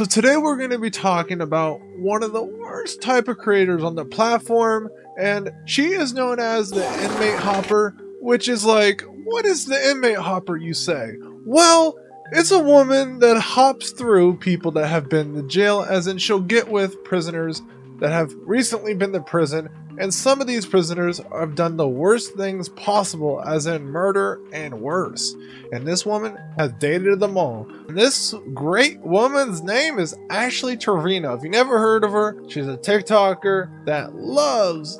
So today we're going to be talking about one of the worst type of creators on the platform, and she is known as the inmate hopper, which is like, what is the inmate hopper, you say? Well, it's a woman that hops through people that have been to jail, as in she'll get with prisoners that have recently been to prison, and some of these prisoners have done the worst things possible, as in murder and worse. And this woman has dated them all. And this great woman's name is Ashley Trevino. If you never heard of her, she's a TikToker that loves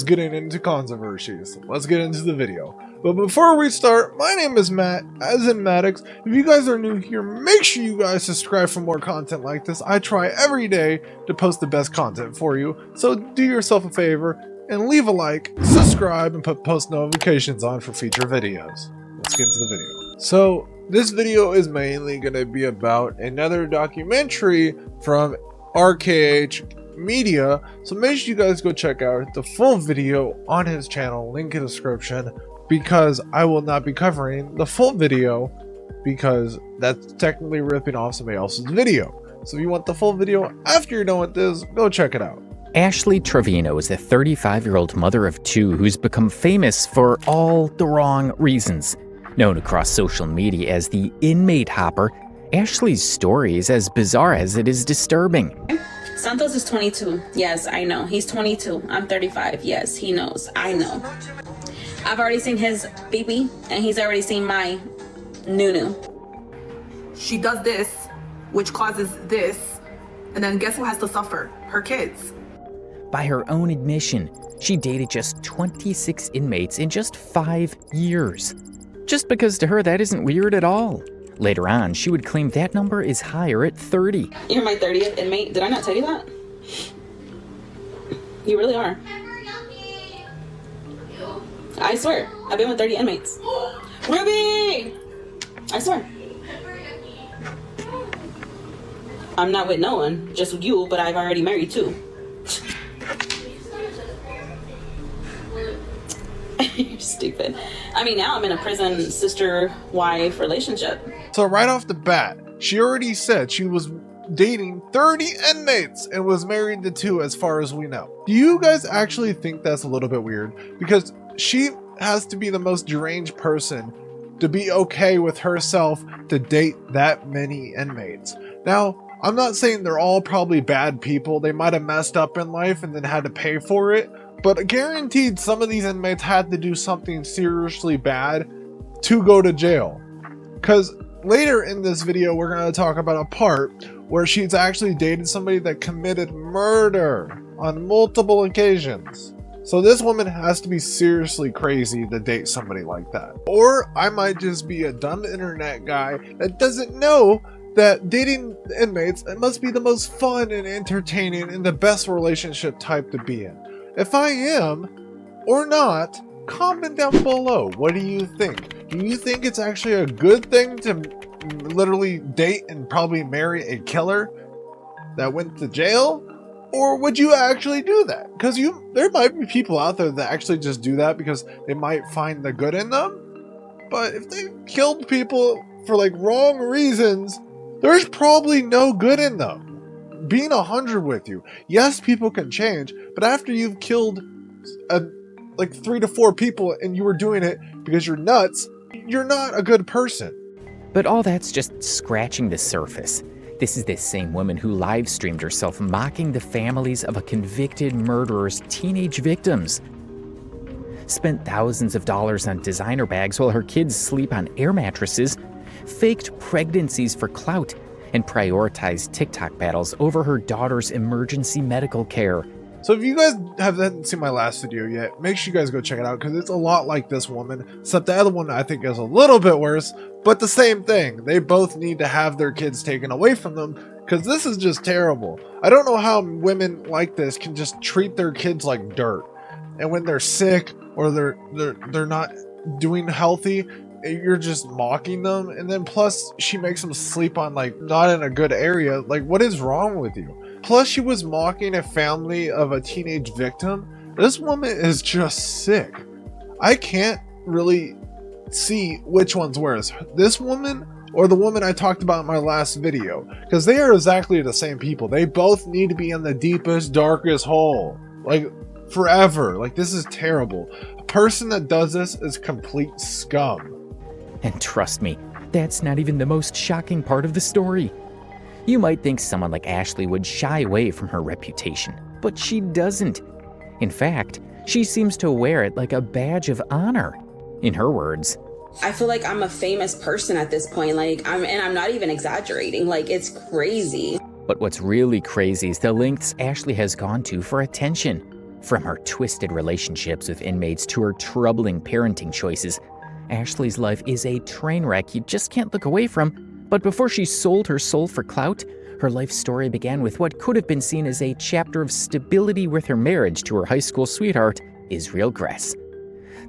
getting into controversies. Let's get into the video. But before we start, my name is Matt, as in Mattict. If you guys are new here, make sure you guys subscribe for more content like this. I try every day to post the best content for you, so do yourself a favor and leave a like, subscribe, and put post notifications on for future videos. Let's get into the video. So this video is mainly going to be about another documentary from RKH Media, so make sure you guys go check out the full video on his channel, link in the description, because I will not be covering the full video because that's technically ripping off somebody else's video. So if you want the full video after you're done with this, go check it out. Ashley Trevino is a 35-year-old mother of two who's become famous for all the wrong reasons. Known across social media as the inmate hopper, Ashley's story is as bizarre as it is disturbing. Santos is 22. Yes, I know. He's 22. I'm 35. Yes, he knows. I know. I've already seen his BB, and he's already seen my nunu. She does this, which causes this, and then guess who has to suffer? Her kids. By her own admission, she dated just 26 inmates in just 5 years. Just because to her that isn't weird at all. Later on, she would claim that number is higher at 30. You're my 30th inmate. Did I not tell you that? You really are. I swear, I've been with 30 inmates. Ruby! I swear. I'm not with no one, just with you, but I've already married two. You're stupid. I mean, now I'm in a prison sister-wife relationship. So right off the bat, she already said she was dating 30 inmates and was married to 2 as far as we know. Do you guys actually think that's a little bit weird? Because she has to be the most deranged person to be okay with herself to date that many inmates. Now, I'm not saying they're all probably bad people. They might have messed up in life and then had to pay for it. But guaranteed some of these inmates had to do something seriously bad to go to jail. Because later in this video, we're going to talk about a part where she's actually dated somebody that committed murder on multiple occasions. So this woman has to be seriously crazy to date somebody like that. Or I might just be a dumb internet guy that doesn't know that dating inmates, it must be the most fun and entertaining and the best relationship type to be in. If I am or not, comment down below. What do you think? Do you think it's actually a good thing to literally date and probably marry a killer that went to jail? Or would you actually do that? Because there might be people out there that actually just do that because they might find the good in them. But if they killed people for like wrong reasons, there's probably no good in them. Being 100 with you, yes, people can change, but after you've killed like 3 to 4 people and you were doing it because you're nuts, you're not a good person. But all that's just scratching the surface. This is the same woman who live streamed herself mocking the families of a convicted murderer's teenage victims. Spent thousands of dollars on designer bags while her kids sleep on air mattresses, faked pregnancies for clout, and prioritized TikTok battles over her daughter's emergency medical care. So if you guys haven't seen my last video yet, make sure you guys go check it out because it's a lot like this woman, except the other one I think is a little bit worse, but the same thing. They both need to have their kids taken away from them because this is just terrible. I don't know how women like this can just treat their kids like dirt. And when they're sick or they're not doing healthy, you're just mocking them. And then plus she makes them sleep on like not in a good area. Like, what is wrong with you? Plus she was mocking a family of a teenage victim. This woman is just sick. I can't really see which one's worse. This woman or the woman I talked about in my last video, because they are exactly the same people. They both need to be in the deepest, darkest hole, like forever. Like, this is terrible. A person that does this is complete scum. And trust me, that's not even the most shocking part of the story. You might think someone like Ashley would shy away from her reputation, but she doesn't. In fact, she seems to wear it like a badge of honor. In her words, I feel like I'm a famous person at this point. Like, I'm not even exaggerating. Like, it's crazy. But what's really crazy is the lengths Ashley has gone to for attention. From her twisted relationships with inmates to her troubling parenting choices, Ashley's life is a train wreck you just can't look away from. But before she sold her soul for clout, her life story began with what could have been seen as a chapter of stability with her marriage to her high school sweetheart, Israel Gress.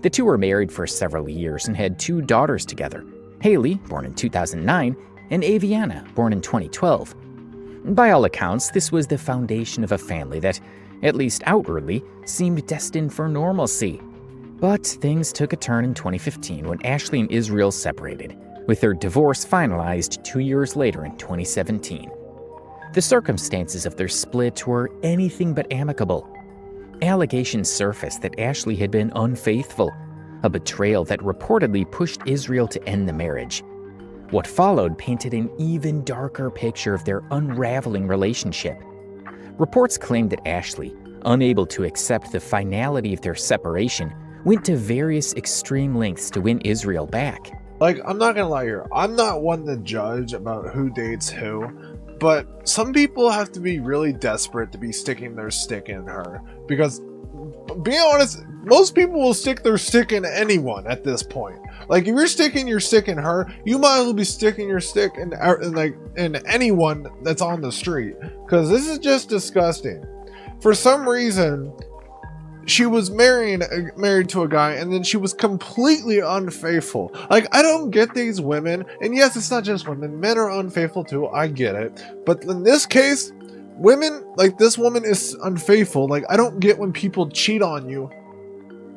The two were married for several years and had 2 daughters together, Haley, born in 2009, and Aviana, born in 2012. By all accounts, this was the foundation of a family that, at least outwardly, seemed destined for normalcy. But things took a turn in 2015 when Ashley and Israel separated, with their divorce finalized 2 years later in 2017. The circumstances of their split were anything but amicable. Allegations surfaced that Ashley had been unfaithful, a betrayal that reportedly pushed Israel to end the marriage. What followed painted an even darker picture of their unraveling relationship. Reports claimed that Ashley, unable to accept the finality of their separation, went to various extreme lengths to win Israel back. Like, I'm not gonna lie here, I'm not one to judge about who dates who, but some people have to be really desperate to be sticking their stick in her. Because, being honest, most people will stick their stick in anyone at this point. Like, if you're sticking your stick in her, you might as well be sticking your stick in anyone that's on the street. Because this is just disgusting. For some reason, she was married to a guy, and then she was completely unfaithful. Like, I don't get these women, and yes, it's not just women, men are unfaithful too, I get it. But in this case, women, like, this woman is unfaithful. Like, I don't get when people cheat on you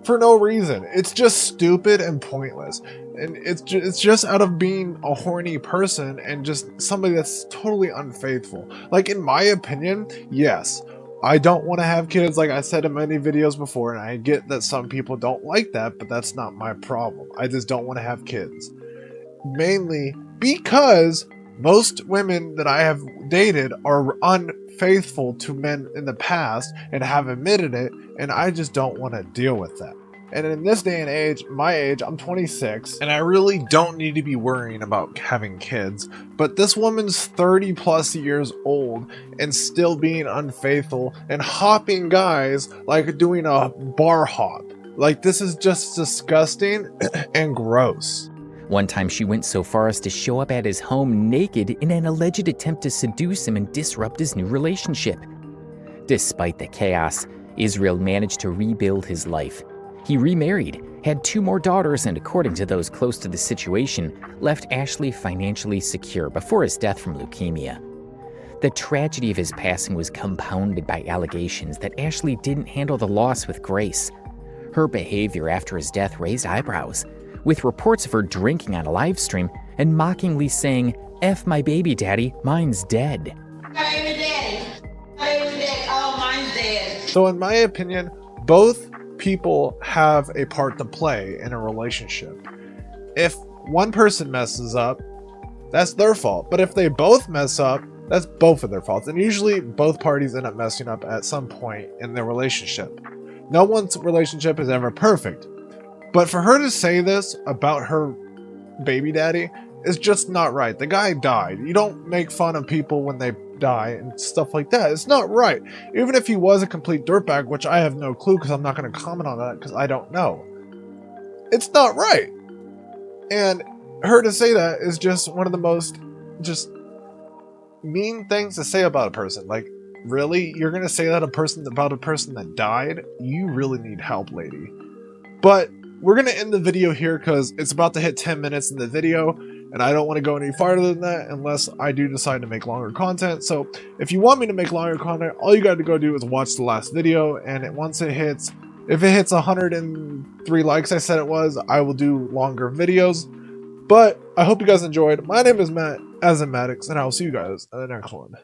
for no reason. It's just stupid and pointless. And it's just out of being a horny person and just somebody that's totally unfaithful. Like, in my opinion, yes, I don't want to have kids, like I said in many videos before, and I get that some people don't like that, but that's not my problem. I just don't want to have kids. Mainly because most women that I have dated are unfaithful to men in the past and have admitted it, and I just don't want to deal with that. And in this day and age, my age, I'm 26, and I really don't need to be worrying about having kids. But this woman's 30 plus years old and still being unfaithful and hopping guys like doing a bar hop. Like, this is just disgusting and gross. One time she went so far as to show up at his home naked in an alleged attempt to seduce him and disrupt his new relationship. Despite the chaos, Israel managed to rebuild his life. He remarried, had 2 more daughters, and according to those close to the situation, left Ashley financially secure before his death from leukemia. The tragedy of his passing was compounded by allegations that Ashley didn't handle the loss with grace. Her behavior after his death raised eyebrows, with reports of her drinking on a live stream and mockingly saying, "F my baby daddy, mine's dead." My baby daddy. My baby daddy. Oh, mine's dead. So in my opinion, both people have a part to play in a relationship. If one person messes up, that's their fault. But if they both mess up, that's both of their faults. And usually both parties end up messing up at some point in their relationship. No one's relationship is ever perfect. But for her to say this about her baby daddy is just not right. The guy died. You don't make fun of people when they die and stuff like that. It's not right. Even if he was a complete dirtbag, which I have no clue because I'm not going to comment on that because I don't know. It's not right. And her to say that is just one of the most just mean things to say about a person. Like, really? You're going to say that about a person that died? You really need help, lady. But we're going to end the video here because it's about to hit 10 minutes in the video, and I don't want to go any farther than that unless I do decide to make longer content. So if you want me to make longer content, all you got to go do is watch the last video, and if it hits 103 likes, I said it was, I will do longer videos. But I hope you guys enjoyed. My name is Matt, as in Mattict, and I will see you guys in the next one.